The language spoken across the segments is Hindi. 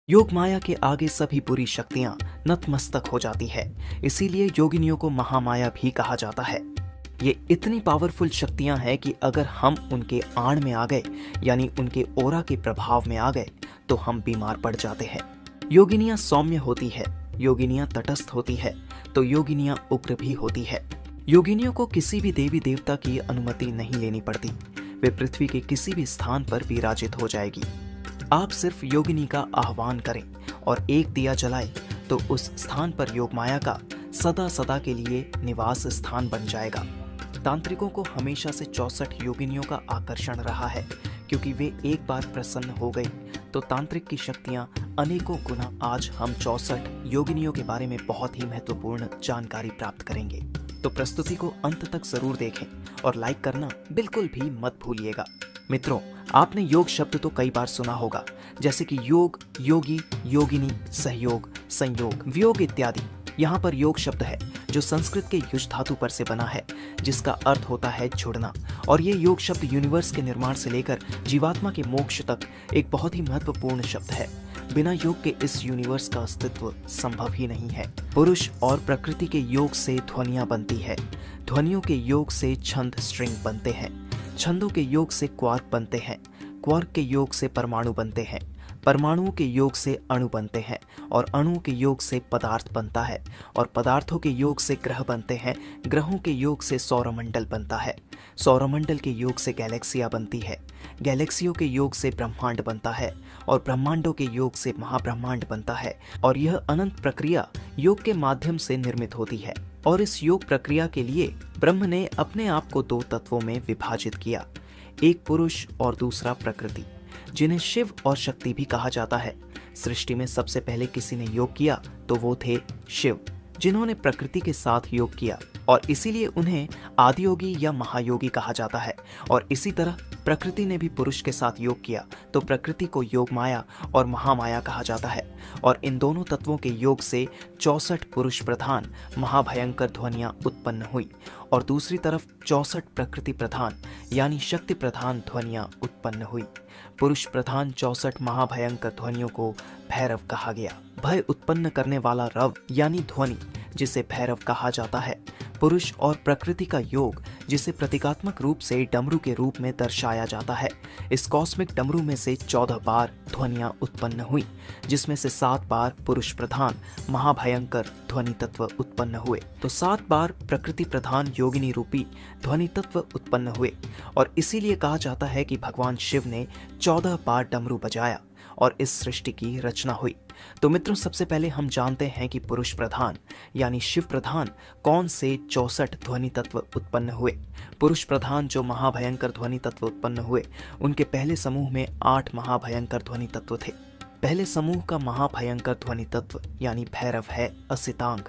योग माया के आगे सभी बुरी शक्तियां नतमस्तक हो जाती है। इसीलिए योगिनियों को महामाया भी कहा जाता है। ये इतनी पावरफुल शक्तियां हैं कि अगर हम उनके आड़ में आ गए, यानी उनके ओरा के प्रभाव में आ गए, तो हम बीमार पड़ जाते हैं। योगिनियां सौम्य होती है, योगिनियां तटस्थ होती है, तो योगिनियां उग्र भी होती है। योगिनियों को किसी भी देवी देवता की अनुमति नहीं लेनी पड़ती। वे पृथ्वी के किसी भी स्थान पर विराजित हो जाएगी। आप सिर्फ योगिनी का आह्वान करें और एक दिया जलाएं, तो उस स्थान पर योग माया का सदा सदा के लिए निवास स्थान बन जाएगा। तांत्रिकों को हमेशा से 64 योगिनियों का आकर्षण रहा है, क्योंकि वे एक बार प्रसन्न हो गई तो तांत्रिक की शक्तियां अनेकों गुना। आज हम 64 योगिनियों के बारे में बहुत ही महत्वपूर्ण जानकारी प्राप्त करेंगे, तो प्रस्तुति को अंत तक जरूर देखें और लाइक करना बिल्कुल भी मत भूलिएगा। मित्रों, आपने योग शब्द तो कई बार सुना होगा, जैसे कि योग, योगी, योगिनी, सहयोग, संयोग, वियोग इत्यादि। यहाँ पर योग शब्द है जो संस्कृत के युज धातु पर से बना है, जिसका अर्थ होता है जुड़ना। और ये योग शब्द यूनिवर्स के निर्माण से लेकर जीवात्मा के मोक्ष तक एक बहुत ही महत्वपूर्ण शब्द है। बिना योग के इस यूनिवर्स का अस्तित्व संभव ही नहीं है। पुरुष और प्रकृति के योग से ध्वनियां बनती है, ध्वनियों के योग से छंद स्ट्रिंग बनते हैं, छंदों के योग से क्वार्क बनते हैं, क्वार्क के योग से परमाणु बनते हैं, परमाणुओं के योग से अणु बनते हैं, और अणुओं के योग से पदार्थ बनता है, और पदार्थों के योग से ग्रह बनते हैं, ग्रहों के योग से सौरमंडल बनता है, सौरमंडल के योग से गैलेक्सियां बनती है, गैलेक्सियों के योग से ब्रह्मांड बनता है, और ब्रह्मांडों के योग से महाब्रह्मांड बनता है। और यह अनंत प्रक्रिया योग के माध्यम से निर्मित होती है। और इस योग प्रक्रिया के लिए ब्रह्म ने अपने आप को 2 तत्वों में विभाजित किया, एक पुरुष और दूसरा प्रकृति, जिन्हें शिव और शक्ति भी कहा जाता है। सृष्टि में सबसे पहले किसी ने योग किया तो वो थे शिव, जिन्होंने प्रकृति के साथ योग किया, और इसीलिए उन्हें आदियोगी या महायोगी कहा जाता है। और इसी तरह प्रकृति ने भी पुरुष के साथ योग किया तो प्रकृति को योग माया और महामाया कहा जाता है। और इन दोनों तत्वों के योग से 64 पुरुष प्रधान महाभयंकर ध्वनियां उत्पन्न हुई, और दूसरी तरफ 64 प्रकृति प्रधान यानी शक्ति प्रधान ध्वनियां उत्पन्न हुई। पुरुष प्रधान 64 महाभयंकर ध्वनियों को भैरव कहा गया। भय उत्पन्न करने वाला रव यानी ध्वनि, जिसे भैरव कहा जाता है। पुरुष और प्रकृति का योग, जिसे प्रतीकात्मक रूप से डमरू के रूप में दर्शाया जाता है। इस कॉस्मिक डमरू में से 14 बार ध्वनियां उत्पन्न हुई, जिसमें से 7 बार पुरुष प्रधान महाभयंकर ध्वनि तत्व उत्पन्न हुए, तो 7 बार प्रकृति प्रधान योगिनी रूपी ध्वनि तत्व उत्पन्न हुए। और इसीलिए कहा जाता है कि भगवान शिव ने 14 बार डमरू बजाया और इस सृष्टि की रचना हुई। तो मित्रों, सबसे पहले हम जानते हैं कि पुरुष प्रधान यानी शिव प्रधान कौन से 64 ध्वनि तत्व उत्पन्न हुए। पुरुष प्रधान जो महाभयंकर ध्वनि तत्व उत्पन्न हुए, उनके पहले समूह में 8 महाभयंकर ध्वनि तत्व थे। पहले समूह का महाभयंकर ध्वनि तत्व यानी भैरव है असितांग,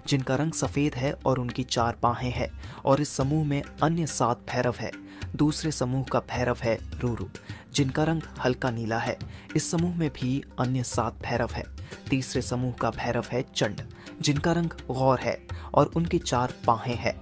जिनका रंग सफेद है और उनकी 4 बाहें हैं, और इस समूह में अन्य 7 भैरव है। दूसरे समूह का भैरव है रुरु, जिनका रंग हल्का नीला है। इस समूह में भी अन्य 7 भैरव है। तीसरे समूह का भैरव है चंड, जिनका रंग गौर है और उनकी 4 बाहें हैं,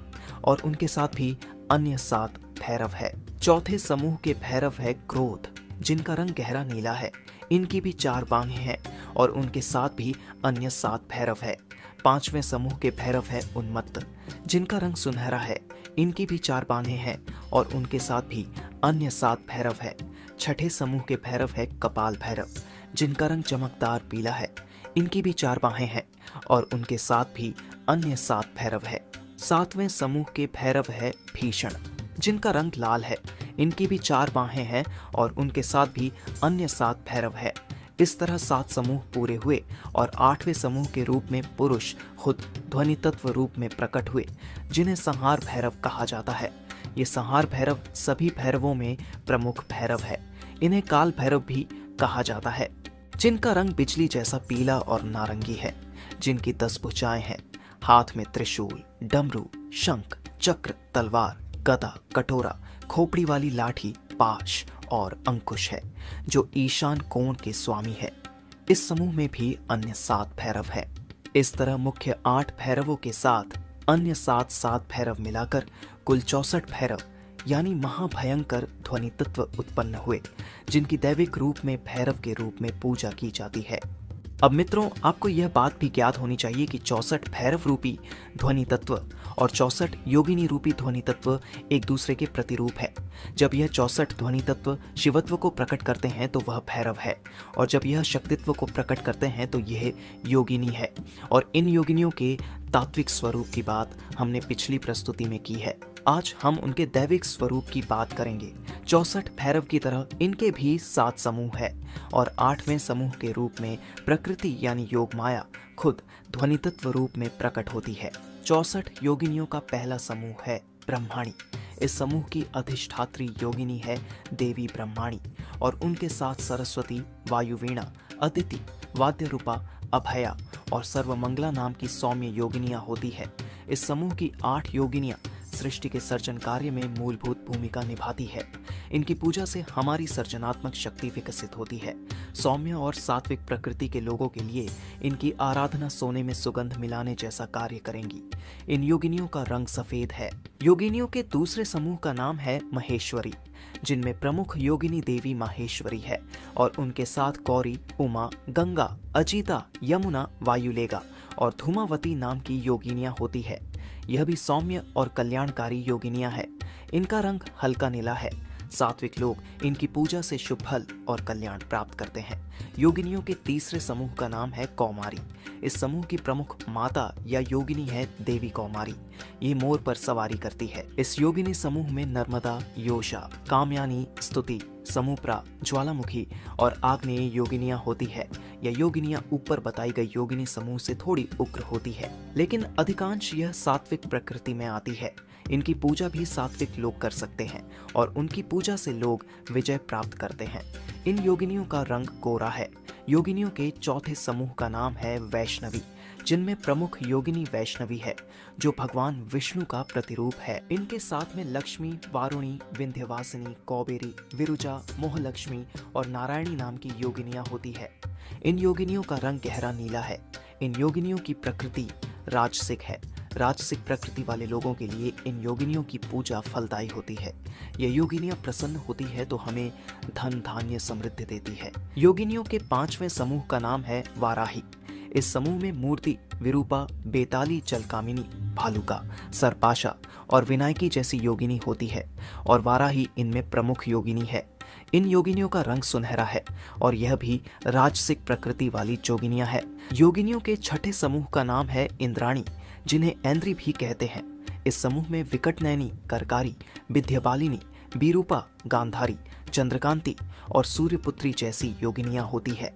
और उनके साथ भी अन्य 7 भैरव है। चौथे समूह के भैरव है क्रोध, जिनका रंग गहरा नीला है। इनकी भी 4 बाहें हैं और उनके साथ भी अन्य 7 भैरव है। पांचवें समूह के भैरव है उन्मत्त, जिनका रंग सुनहरा है। इनकी भी 4 बाहें हैं और उनके साथ भी अन्य 7 भैरव है। छठे समूह के भैरव है कपाल भैरव, जिनका रंग चमकदार पीला है। इनकी भी 4 बाहें हैं और उनके साथ भी अन्य 7 भैरव है। सातवें समूह के भैरव है भीषण, जिनका रंग लाल है। इनकी भी 4 बाहें हैं और उनके साथ भी अन्य 7 भैरव है। इस तरह 7 समूह पूरे हुए और 8वें समूह के रूप में पुरुष खुद ध्वनि तत्व रूप में प्रकट हुए, जिन्हें संहार भैरव कहा जाता है। ये संहार भैरव सभी भैरवों में प्रमुख भैरव है। इन्हें काल भैरव भी कहा जाता है, जिनका रंग बिजली जैसा पीला और नारंगी है, जिनकी 10 भुजाएं हैं। हाथ में त्रिशूल, डमरू, शंख, चक्र, तलवार, गदा, कटोरा, खोपड़ी वाली लाठी, पाश और अंकुश है, जो ईशान कोण के स्वामी है। इस समूह में भी अन्य 7 भैरव है। इस तरह मुख्य 8 भैरवों के साथ अन्य 7 भैरव मिलाकर कुल 64 भैरव यानी महाभयंकर ध्वनि तत्व उत्पन्न हुए, जिनकी दैविक रूप में भैरव के रूप में पूजा की जाती है। अब मित्रों, आपको यह बात भी ज्ञात होनी चाहिए कि 64 भैरव रूपी ध्वनि तत्व और 64 योगिनी रूपी ध्वनि तत्व एक दूसरे के प्रतिरूप है। जब यह 64 ध्वनि तत्व शिवत्व को प्रकट करते हैं तो वह भैरव है, और जब यह शक्तित्व को प्रकट करते हैं तो यह योगिनी है। और इन योगिनियों के तात्विक स्वरूप की बात हमने पिछली प्रस्तुति में की है। आज हम उनके दैविक स्वरूप की बात करेंगे। 64 भैरव की तरह इनके भी 7 समूह है, और 8वें समूह के रूप में प्रकृति यानी योग माया खुद ध्वनि तत्व रूप में प्रकट होती है। 64 योगिनियों का पहला समूह है ब्रह्माणी। इस समूह की अधिष्ठात्री योगिनी है देवी ब्रह्माणी, और उनके साथ सरस्वती, वायुवीणा, अदिति, वाद्य रूपा, अभया और सर्वमंगला नाम की सौम्य योगिनियां होती है। इस समूह की 8 योगिनियां सृष्टि के सर्जन कार्य में मूलभूत भूमिका निभाती है। इनकी पूजा से हमारी सर्जनात्मक शक्ति विकसित होती है। सौम्य और सात्विक प्रकृति के लोगों के लिए इनकी आराधना सोने में सुगंध मिलाने जैसा कार्य करेंगी। इन योगिनियों का रंग सफेद है। योगिनियों के दूसरे समूह का नाम है महेश्वरी, जिनमें प्रमुख योगिनी देवी माहेश्वरी है, और उनके साथ गौरी, उमा, गंगा, अजिता, यमुना, वायुलेगा और धूमावती नाम की योगिनियां होती है। यह भी सौम्य और कल्याणकारी योगिनियां है। इनका रंग हल्का नीला है। सात्विक लोग इनकी पूजा से शुभ फल और कल्याण प्राप्त करते हैं। योगिनियों के तीसरे समूह का नाम है कौमारी। इस समूह की प्रमुख माता या योगिनी है देवी कौमारी। ये मोर पर सवारी करती है। इस योगिनी समूह में नर्मदा, योषा, कामयानी, स्तुति, समूप्रा, ज्वालामुखी और आग्नेय योगिनियां होती है। यह योगिनियां ऊपर बताई गई योगिनी समूह से थोड़ी उग्र होती है, लेकिन अधिकांश यह सात्विक प्रकृति में आती है। इनकी पूजा भी सात्विक लोग कर सकते हैं, और उनकी पूजा से लोग विजय प्राप्त करते हैं। इन योगिनियों का रंग गोरा है। योगिनियों के चौथे समूह का नाम है वैष्णवी, जिनमें प्रमुख योगिनी वैष्णवी है, जो भगवान विष्णु का प्रतिरूप है। इनके साथ में लक्ष्मी, वारुणी, विंध्यवासिनी, कौबेरी, विरुजा, मोहलक्ष्मी और नारायणी नाम की योगिनियां होती है। इन योगिनियों का रंग गहरा नीला है। इन योगिनियों की प्रकृति राजसिक है। राजसिक प्रकृति वाले लोगों के लिए इन योगिनियों की पूजा फलदायी होती है। ये योगिनियां प्रसन्न होती है तो हमें धन, धान्य, समृद्धि देती है। योगिनियों के 5वें समूह का नाम है वाराही। इस समूह में मूर्ति, विरूपा, बेताली, चलकामिनी, भालुका, सर्पाशा और विनायकी जैसी योगिनी होती है, और वाराही इनमें प्रमुख योगिनी है। इन योगिनियों का रंग सुनहरा है, और यह भी राजसिक प्रकृति वाली योगिनियां है। योगिनियों के 6ठे समूह का नाम है इंद्राणी, जिन्हें ऐन्द्री भी कहते हैं। इस समूह में विकटनयनी, करकारी, विद्याबालिनी, बीरूपा, गांधारी, चंद्रकांति और सूर्यपुत्री जैसी योगिनियां होती है।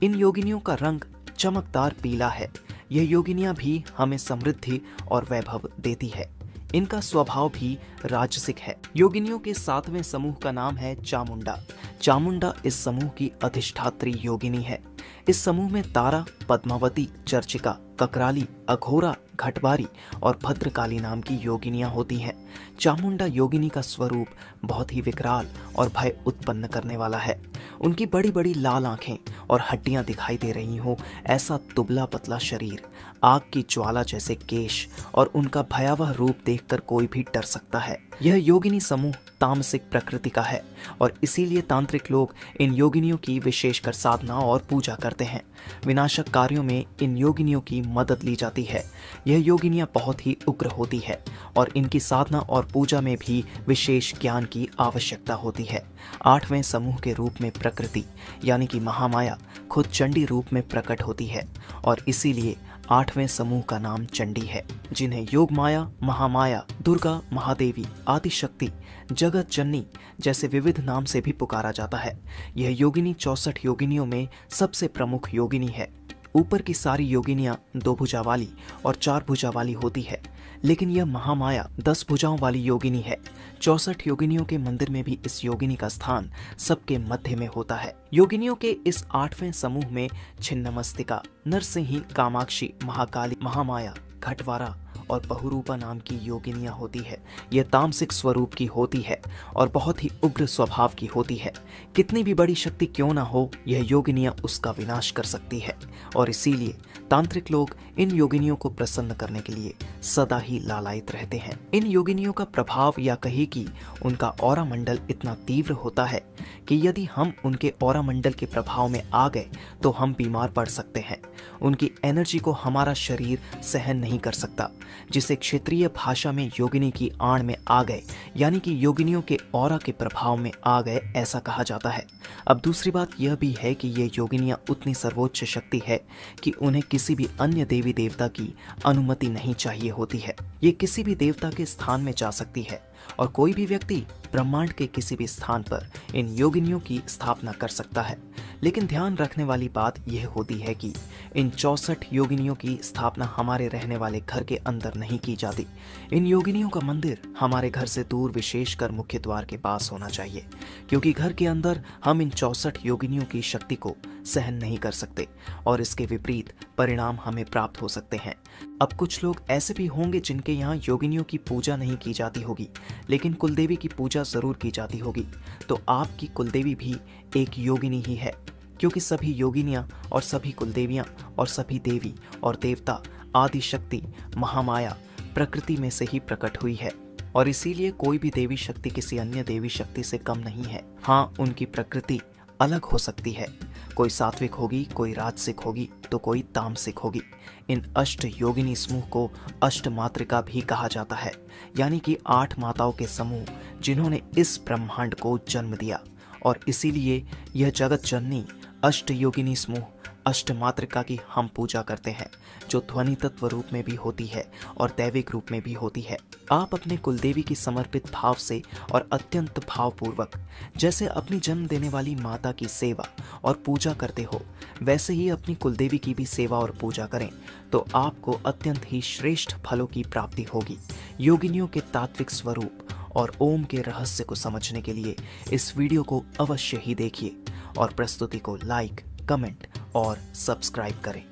इन योगिनियों का रंग चमकदार पीला है। यह योगिनियां भी हमें समृद्धि और वैभव देती है। इनका स्वभाव भी राजसिक है। योगिनियों के 7वें समूह का नाम है चामुंडा। चामुंडा इस समूह की अधिष्ठात्री योगिनी है। इस समूह में तारा, पद्मावती, चर्चिका, ककराली, अघोरा, घटबारी और भद्रकाली नाम की योगिनियां होती हैं। चामुंडा योगिनी का स्वरूप बहुत ही विकराल और भय उत्पन्न करने वाला है। उनकी बड़ी बड़ी लाल आंखें और हड्डियां दिखाई दे रही हो ऐसा दुबला पतला शरीर, आग की ज्वाला जैसे केश और उनका भयावह रूप देखकर कोई भी डर सकता है। यह योगिनी समूह तामसिक प्रकृति का है, और इसीलिए तांत्रिक लोग इन योगिनियों की विशेषकर साधना और पूजा करते हैं। विनाशक कार्यों में इन योगिनियों की मदद ली जाती है। यह योगिनियां बहुत ही उग्र होती है, और इनकी साधना और पूजा में भी विशेष ज्ञान की आवश्यकता होती है। 8वें समूह के रूप में प्रकृति यानी कि महामाया खुद चंडी रूप में प्रकट होती है, और इसीलिए 8वें समूह का नाम चंडी है, जिन्हें योग माया, महामाया, दुर्गा, महादेवी, आदिशक्ति, जगत जननी जैसे विविध नाम से भी पुकारा जाता है। यह योगिनी 64 योगिनियों में सबसे प्रमुख योगिनी है। ऊपर की सारी योगिनियां 2 भुजा वाली और 4 भुजा वाली होती है, लेकिन यह महामाया 10 भुजाओं वाली योगिनी है। 64 योगिनियों के मंदिर में भी इस योगिनी का स्थान सबके मध्य में होता है। योगिनियों के इस 8वें समूह में छिन्नमस्तिका, नरसिंही, कामाक्षी, महाकाली, महामाया, घटवारा और बहुरूपा नाम की योगिनियां होती है। यह तामसिक स्वरूप की होती है और बहुत ही उग्र स्वभाव की होती है। कितनी भी बड़ी शक्ति क्यों ना हो, यह योगिनियां उसका विनाश कर सकती है और इसीलिए तांत्रिक लोग इन योगिनियों को प्रसन्न करने के लिए सदा ही लालायित रहते हैं। इन योगिनियों का प्रभाव या कहे कि उनका ऑरा मंडल इतना तीव्र होता है कि यदि हम उनके ऑरा मंडल के प्रभाव में आ गए तो हम बीमार पड़ सकते हैं। उनकी एनर्जी को हमारा शरीर सहन नहीं कर सकता, जिसे क्षेत्रीय भाषा में योगिनी की आड़ में आ गए यानी कि योगिनियों के ऑरा के प्रभाव में आ गए ऐसा कहा जाता है। अब दूसरी बात यह भी है कि ये योगिनियां उतनी सर्वोच्च शक्ति है कि उन्हें किसी भी अन्य देवी देवता की अनुमति नहीं चाहिए होती है। ये किसी भी देवता के स्थान में जा सकती है और कोई भी व्यक्ति ब्रह्मांड के किसी भी स्थान पर इन योगिनियों की स्थापना कर सकता है। लेकिन ध्यान रखने वाली बात यह होती है कि इन 64 योगिनियों की स्थापना हमारे रहने वाले घर के अंदर नहीं की जाती। इन योगिनियों का मंदिर हमारे घर से दूर, विशेषकर मुख्य द्वार के पास होना चाहिए, क्योंकि घर के अंदर हम इन 64 योगिनियों की शक्ति को सहन नहीं कर सकते और इसके विपरीत परिणाम हमें प्राप्त हो सकते हैं। अब कुछ लोग ऐसे भी होंगे जिनके यहाँ योगिनियों की पूजा नहीं की जाती होगी, लेकिन कुलदेवी की पूजा जरूर की जाती होगी। तो आपकी कुलदेवी भी एक योगिनी ही है, क्योंकि सभी योगिनियां और सभी कुलदेवियां और सभी देवी और देवता आदि शक्ति महामाया प्रकृति में से ही प्रकट हुई है और इसीलिए कोई भी देवी शक्ति किसी अन्य देवी शक्ति से कम नहीं है। हाँ, उनकी प्रकृति अलग हो सकती है, कोई सात्विक होगी, कोई राजसिक होगी तो कोई तामसिक होगी। इन अष्ट योगिनी समूह को अष्ट मातृका भी कहा जाता है, यानी कि 8 माताओं के समूह जिन्होंने इस ब्रह्मांड को जन्म दिया और इसीलिए यह जगत जननी अष्ट योगिनी समूह अष्ट मातृका की हम पूजा करते हैं, जो ध्वनि तत्व रूप में भी होती है और दैविक रूप में भी होती है। आप अपने कुलदेवी की समर्पित भाव से और अत्यंत भावपूर्वक जैसे अपनी जन्म देने वाली माता की सेवा और पूजा करते हो, वैसे ही अपनी कुलदेवी की भी सेवा और पूजा करें तो आपको अत्यंत ही श्रेष्ठ फलों की प्राप्ति होगी। योगिनियों के तात्विक स्वरूप और ओम के रहस्य को समझने के लिए इस वीडियो को अवश्य ही देखिए और प्रस्तुति को लाइक, कमेंट और सब्सक्राइब करें।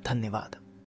धन्यवाद।